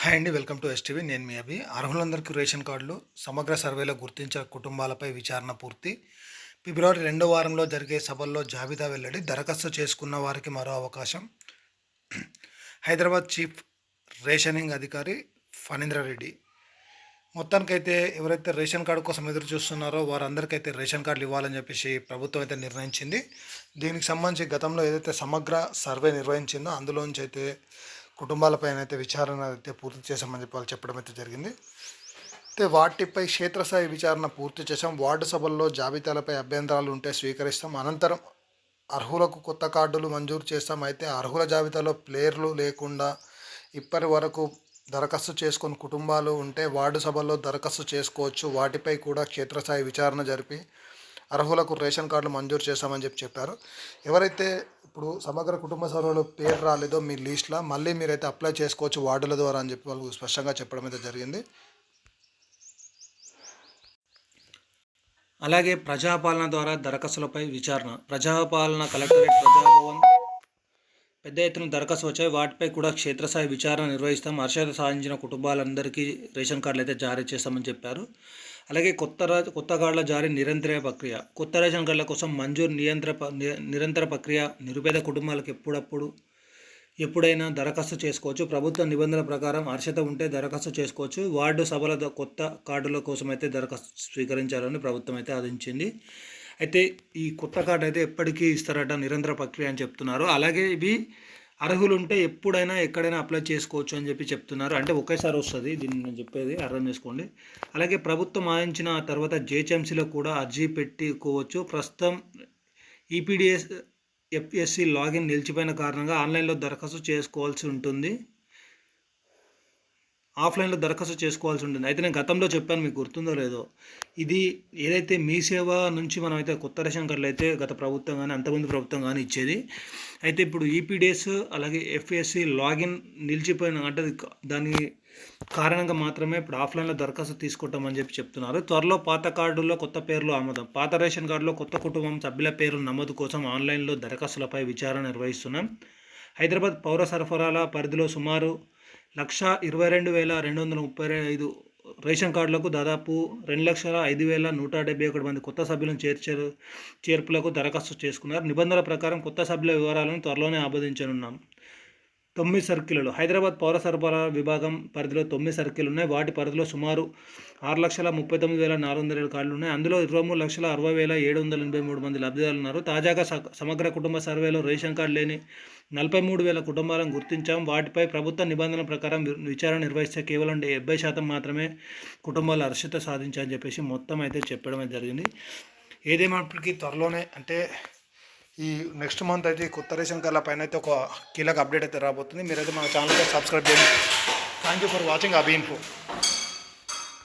Hi అండి, welcome to STV. నేను మీ అభి. అర్హులందరికీ ration కార్డులు సమగ్ర సర్వేలో గుర్తించిన కుటుంబాలపై విచారణ పూర్తి. ఫిబ్రవరి 2వ వారంలో జరిగే సభల్లో జాబితా వెల్లడి. దరఖాస్తు చేసుకున్న వారికి మరో అవకాశం. హైదరాబాద్ చీఫ్ రేషనింగ్ అధికారి ఫణీంద్రారెడ్డి మొత్తానికైతే ఎవరైతే రేషన్ కార్డు కోసం ఎదురు చూస్తున్నారో వారందరికైతే రేషన్ కార్డులు ఇవ్వాలని చెప్పేసి ప్రభుత్వం అయితే నిర్ణయించింది. దీనికి సంబంధించి గతంలో ఏదైతే సమగ్ర సర్వే నిర్వహించిందో అందులోంచి అయితే కుటుంబాలపైన అయితే విచారణ అయితే పూర్తి చేశామని చెప్పి వాళ్ళు చెప్పడం అయితే జరిగింది. అయితే వాటిపై క్షేత్రస్థాయి విచారణ పూర్తి చేశాం. వార్డు సభల్లో జాబితాలపై అభ్యంతరాలు ఉంటే స్వీకరిస్తాం. అనంతరం అర్హులకు కొత్త కార్డులు మంజూరు చేస్తాం. అయితే అర్హుల జాబితాలో ప్లేయర్లు లేకుండా ఇప్పటి వరకు దరఖాస్తు చేసుకుని కుటుంబాలు ఉంటే వార్డు సభల్లో దరఖాస్తు చేసుకోవచ్చు. వాటిపై కూడా క్షేత్రస్థాయి విచారణ జరిపి అర్హులకు రేషన్ కార్డులు మంజూరు చేస్తామని చెప్పారు. ఎవరైతే ఇప్పుడు సమగ్ర కుటుంబ సర్వేలో పేరు రాలేదో మీ లిస్ట్లో మళ్ళీ మీరైతే అప్లై చేసుకోవచ్చు వార్డుల ద్వారా అని చెప్పి వాళ్ళు స్పష్టంగా చెప్పడం అయితే జరిగింది. అలాగే ప్రజాపాలన ద్వారా దరఖాస్తులపై విచారణ. ప్రజాపాలన కలెక్టరేట్, ప్రజాభవన్ పెద్ద ఎత్తున దరఖాస్తు వచ్చాయి. వాటిపై కూడా క్షేత్రస్థాయి విచారణ నిర్వహిస్తాం. అర్హత సాధించిన కుటుంబాలందరికీ రేషన్ కార్డులు అయితే జారీ చేస్తామని చెప్పారు. అలాగే కొత్త కార్డుల జారీ నిరంతర ప్రక్రియ. కొత్త రేషన్ కార్డుల కోసం మంజూరు నిరంతర ప్రక్రియ. నిరుపేద కుటుంబాలకు ఎప్పుడైనా దరఖాస్తు చేసుకోవచ్చు. ప్రభుత్వ నిబంధనల ప్రకారం అర్హత ఉంటే దరఖాస్తు చేసుకోవచ్చు. వార్డు సభల కొత్త కార్డుల కోసం అయితే దరఖాస్తు స్వీకరించాలని ప్రభుత్వం అయితే ఆదేశించింది. అయితే ఈ కొత్త కార్డు అయితే ఎప్పటికీ ఇస్తారట, నిరంతర ప్రక్రియ అని చెప్తున్నారు. అలాగే ఇవి అర్హులు ఉంటే ఎప్పుడైనా ఎక్కడైనా అప్లై చేసుకోవచ్చు అని చెప్పి చెప్తున్నారు. అంటే ఒకేసారి వస్తుంది, దీన్ని నేను చెప్పేది అర్థం చేసుకోండి. అలాగే ప్రభుత్వం ఆయించిన తర్వాత జేహెచ్ఎంసీలో కూడా అర్జీ పెట్టుకోవచ్చు. ప్రస్తుతం ఈపీడీఎస్ ఎఫ్ఎస్సి లాగిన్ నిలిచిపోయిన కారణంగా ఆన్లైన్లో దరఖాస్తు చేసుకోవాల్సి ఉంటుంది. ఆఫ్లైన్లో దరఖాస్తు చేసుకోవాల్సి ఉంటుంది. అయితే నేను గతంలో చెప్పాను, మీకు గుర్తుందో లేదో, ఇది ఏదైతే మీ సేవ నుంచి మనం అయితే కొత్త రేషన్ కార్డులు అయితే గత ప్రభుత్వం కానీ అంతకుముందు ప్రభుత్వం కానీ ఇచ్చేది. అయితే ఇప్పుడు ఈపీడీఎస్ అలాగే ఎఫ్ఎస్సి లాగిన్ నిలిచిపోయిన అంటే దాని కారణంగా మాత్రమే ఇప్పుడు ఆఫ్లైన్లో దరఖాస్తు తీసుకుంటామని చెప్పి చెప్తున్నారు. త్వరలో పాత కార్డుల్లో కొత్త పేర్లు ఆమోదం. పాత రేషన్ కార్డులో కొత్త కుటుంబం సభ్యుల పేర్లు నమోదు కోసం ఆన్లైన్లో దరఖాస్తులపై విచారణ నిర్వహిస్తున్నాం. హైదరాబాద్ పౌర సరఫరాల పరిధిలో సుమారు 1,22,235 రేషన్ కార్డులకు దాదాపు 2,05,171 మంది కొత్త సభ్యులను చేర్పులకు దరఖాస్తు చేసుకున్నారు. నిబంధనల ప్రకారం కొత్త సభ్యుల వివరాలను త్వరలోనే ఆమోదించనున్నాం. 9 సర్కిళ్లలో హైదరాబాద్ పౌర సరఫరా విభాగం పరిధిలో 9 సర్కిల్ ఉన్నాయి. వాటి పరిధిలో సుమారు 6,39,407 కార్డులు ఉన్నాయి. అందులో 23,60,783 మంది లబ్ధిదారులు ఉన్నారు. తాజాగా సమగ్ర కుటుంబ సర్వేలో రేషన్ కార్డు లేని 43,000 కుటుంబాలను గుర్తించాం. వాటిపై ప్రభుత్వ నిబంధనల ప్రకారం విచారణ నిర్వహిస్తే కేవలం 70% మాత్రమే కుటుంబాలు అర్హత సాధించాలని చెప్పేసి మొత్తం అయితే చెప్పడం జరిగింది. ఏదేమైనప్పటికీ త్వరలోనే అంటే ఈ నెక్స్ట్ మంత్ అయితే కొత్త రేషన్ కార్డుల పైన అయితే ఒక కీలక అప్డేట్ అయితే రాబోతుంది. మీరైతే మన ఛానల్కి సబ్స్క్రైబ్ చేయండి. Thank you for watching Abhi info.